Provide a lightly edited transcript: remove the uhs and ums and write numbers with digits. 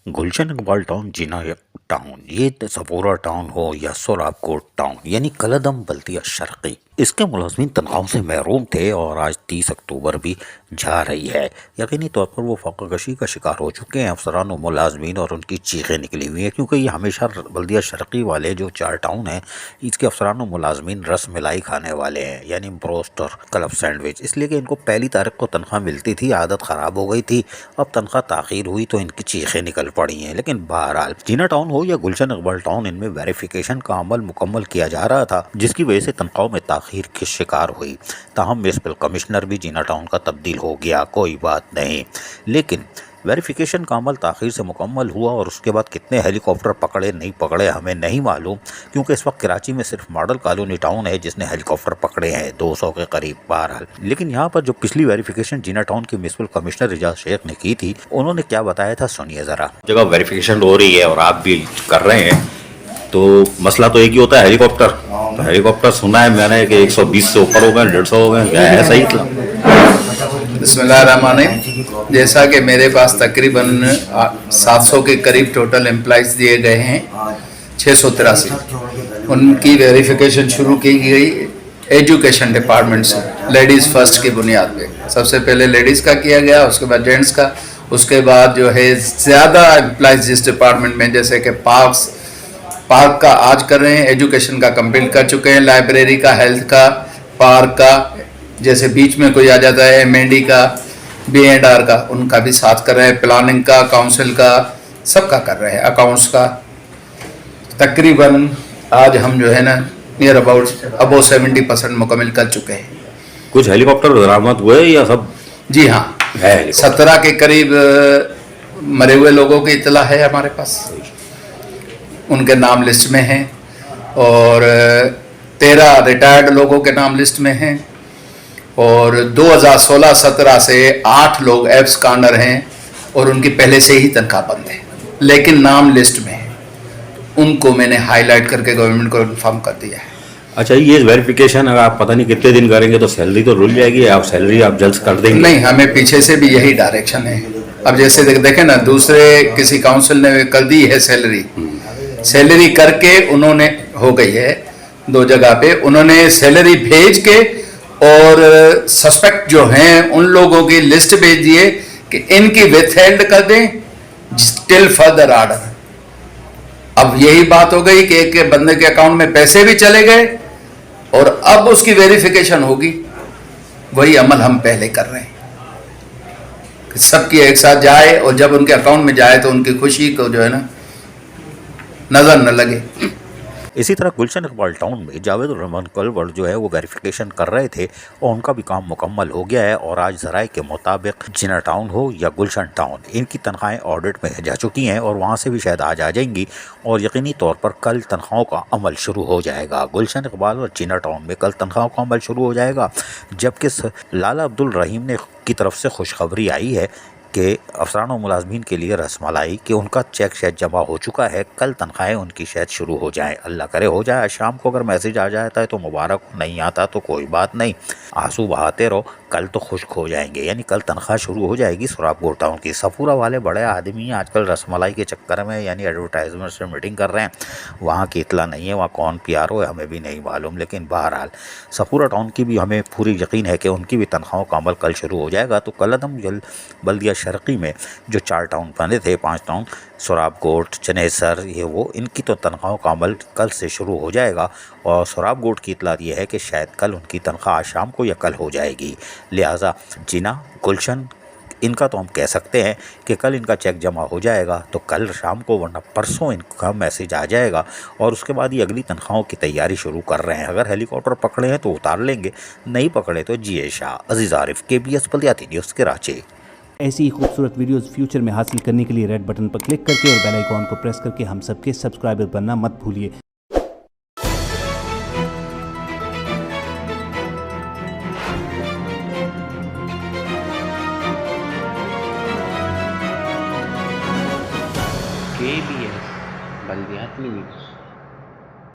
गुलशन Iqbal town, जिना town, ये Sapora town हो या सोराबकोट टाउन यानी कलदम बल्दिया शर्की, इसके मुलाजमीन तनख्वाहों से महरूम थे और आज 30 अक्टूबर भी जा रही है। यकीनी तौर पर वो फ़ाक़ाकशी का शिकार हो चुके हैं अफसरान और मुलाजमीन, और उनकी चीखें निकली हुई हैं क्योंकि ये हमेशा बल्दिया शर्की वाले जो 4 टाउन हैं इसके अफसरान और मुलाजमीन रस मलाई खाने वाले हैं, यानी ब्रोस्ट और क्लब सैंडविच। इसलिए कि इनको पहली तारीख को तनख्वाह मिलती थी, आदत ख़राब हो गई थी, अब तनख्वाह ताख़ीर हुई तो इनकी चीखें निकल पड़ी हैं। लेकिन बहरहाल जीना टाउन हो या गुलशन इकबाल टाउन, इनमें वेरिफिकेशन का अमल मुकम्मल किया जा रहा था जिसकी वजह से तनख्वाहों में ताख़ीर की शिकार हुई। ताहम म्युनिसिपल कमिश्नर भी जीना टाउन का तब्दील हो गया, कोई बात नहीं। लेकिन वेरिफिकेशन का अमल ताख़ीर से मुकम्मल हुआ और उसके बाद कितने हेलीकॉप्टर पकड़े नहीं पकड़े हमें नहीं मालूम, क्योंकि इस वक्त कराची में सिर्फ मॉडल कॉलोनी टाउन है जिसने हेलीकॉप्टर पकड़े हैं 200 के करीब। बहरहाल लेकिन यहाँ पर जो पिछली वेरिफिकेशन जीना टाउन के म्युनिसिपल कमिश्नर रिजाज शेख ने की थी, उन्होंने क्या बताया था सुनिए ज़रा। जगह वेरिफिकेशन हो रही है और आप भी कर रहे हैं, तो मसला तो एक ही होता है हेलीकॉप्टर। तो हेलीकॉप्टर सुना है मैंने कि 120 से ऊपर हो गए, 150 हो गए, क्या है सही? बिस्मिल्लाहिर्रहमानिर्रहीम। जैसा कि मेरे पास तकरीबन 700 के करीब टोटल एम्प्लॉइज दिए गए हैं, 683 उनकी वेरिफिकेशन शुरू की गई एजुकेशन डिपार्टमेंट से लेडीज़ फर्स्ट की बुनियाद पे। सबसे पहले लेडीज़ का किया गया, उसके बाद जेंट्स का, उसके बाद जो है ज़्यादा एम्प्लॉइज जिस डिपार्टमेंट में, जैसे कि पार्क का आज कर रहे हैं, एजुकेशन का कंप्लीट कर चुके हैं, लाइब्रेरी का, हेल्थ का, पार्क का, जैसे बीच में कोई आ जाता है एमएनडी का, B&R का, उनका भी साथ कर रहे हैं, प्लानिंग का, काउंसिल का, सबका कर रहे हैं, अकाउंट्स का। तकरीबन आज हम जो है ना नियर अबाउट 70% मुकम्मल कर चुके हैं। कुछ हेलीकॉप्टर बरामद हुए या सब? जी हाँ, 17 के करीब मरे हुए लोगों की इतला है हमारे पास, उनके नाम लिस्ट में हैं, और 13 रिटायर्ड लोगों के नाम लिस्ट में हैं, और 2016-17 से 8 लोग एब्स कॉर्नर हैं और उनकी पहले से ही तनख्वाह बंद है लेकिन नाम लिस्ट में है। उनको मैंने हाईलाइट करके गवर्नमेंट को इन्फॉर्म कर दिया है। अच्छा, ये वेरिफिकेशन अगर आप पता नहीं कितने दिन करेंगे तो सैलरी तो रुल जाएगी, आप सैलरी आप जल्द कर देंगे? नहीं, हमें पीछे से भी यही डायरेक्शन है। अब जैसे देखें ना, दूसरे किसी काउंसिल ने कर दी है सैलरी करके, उन्होंने हो गई है 2 जगह पे, उन्होंने सैलरी भेज के और सस्पेक्ट जो हैं उन लोगों की लिस्ट भेज दिए कि इनकी विथहेल्ड कर दें टिल फर्दर ऑर्डर। अब यही बात हो गई कि एक बंदे के अकाउंट में पैसे भी चले गए और अब उसकी वेरिफिकेशन होगी। वही अमल हम पहले कर रहे हैं कि सबकी एक साथ जाए, और जब उनके अकाउंट में जाए तो उनकी खुशी को जो है ना नजर न लगे। इसी तरह गुलशन इकबाल टाउन में जावेद रहमान कलवर जो है वो वेरिफिकेशन कर रहे थे और उनका भी काम मुकम्मल हो गया है, और आज ज़राए के मुताबिक जिना टाउन हो या गुलशन टाउन, इनकी तनख्वाहें ऑडिट में जा चुकी हैं और वहाँ से भी शायद आज आ जाएंगी, और यकीनी तौर पर कल तनख्वाहों का अमल शुरू हो जाएगा। गुलशन इकबाल और जिना टाउन में कल तनख्वाहों का अमल शुरू हो जाएगा, जबकि लाला अब्दुल रहीम ने की तरफ से खुशखबरी आई है कि अफसरान और मुलाजमीन के लिए रसमलाई कि उनका चेक शायद जमा हो चुका है, कल तनख्वाहें उनकी शायद शुरू हो जाएं। अल्लाह करे हो जाए। शाम को अगर मैसेज आ जाता है तो मुबारक, नहीं आता तो कोई बात नहीं, आंसू बहाते रहो, कल तो खुश्क हो जाएंगे, यानी कल तनख्वाह शुरू हो जाएगी सोराबकोट टाउन की। सफूरा वाले बड़े आदमी आजकल रसमलाई के चक्कर में यानी एडवर्टाइजमेंट से मीटिंग कर रहे हैं, वहाँ की इतला नहीं है, वहाँ कौन PRO है हमें भी नहीं मालूम। लेकिन बहरहाल सफूरा टाउन की भी हमें पूरी यकीन है कि उनकी भी तनख्वाहों का अमल कल शुरू हो जाएगा। तो कलदम बल्दिया शर्की में जो 4 टाउन बने थे, 5 टाउन सोराबकोट, चनेसर, ये वो, इनकी तो तनख्वाहों का अमल कल से शुरू हो जाएगा, और सोराबकोट की इतला ये है कि शायद कल उनकी तनख्वाह आज शाम को या कल हो जाएगी। लिहाजा जिना, गुलशन, इनका तो हम कह सकते हैं कि कल इनका चेक जमा हो जाएगा, तो कल शाम को वरना परसों इनका मैसेज आ जाएगा, और उसके बाद ये अगली तनख्वाहों की तैयारी शुरू कर रहे हैं। अगर हेलीकॉप्टर पकड़े हैं तो उतार लेंगे, नहीं पकड़े तो जिए शाह। अजीज़ आरिफ, KBS बल्दियाती न्यूज़, कराची। ऐसी ही खूबसूरत वीडियोस फ्यूचर में हासिल करने के लिए रेड बटन पर क्लिक करके और बेल आइकॉन को प्रेस करके हम सबके सब्सक्राइबर बनना मत भूलिए। KBS बल्दियाती न्यूज़।